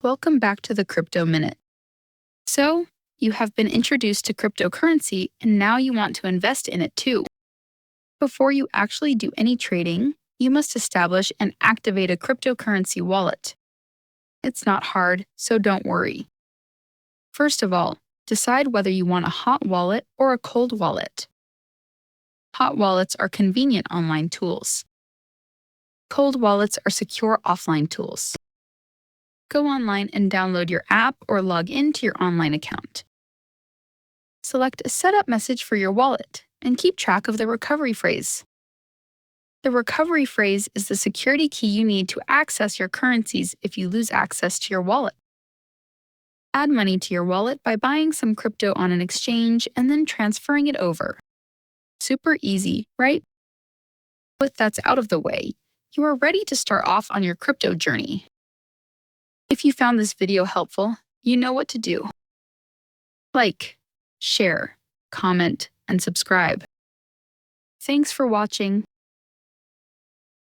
Welcome back to the Crypto Minute. So, you have been introduced to cryptocurrency and now you want to invest in it too. Before you actually do any trading, you must establish and activate a cryptocurrency wallet. It's not hard, so don't worry. First of all, decide whether you want a hot wallet or a cold wallet. Hot wallets are convenient online tools. Cold wallets are secure offline tools. Go online and download your app or log into your online account. Select a setup message for your wallet and keep track of the recovery phrase. The recovery phrase is the security key you need to access your currencies if you lose access to your wallet. Add money to your wallet by buying some crypto on an exchange and then transferring it over. Super easy, right? With that's out of the way, you are ready to start off on your crypto journey. If you found this video helpful, you know what to do. Like, share, comment, and subscribe. Thanks for watching.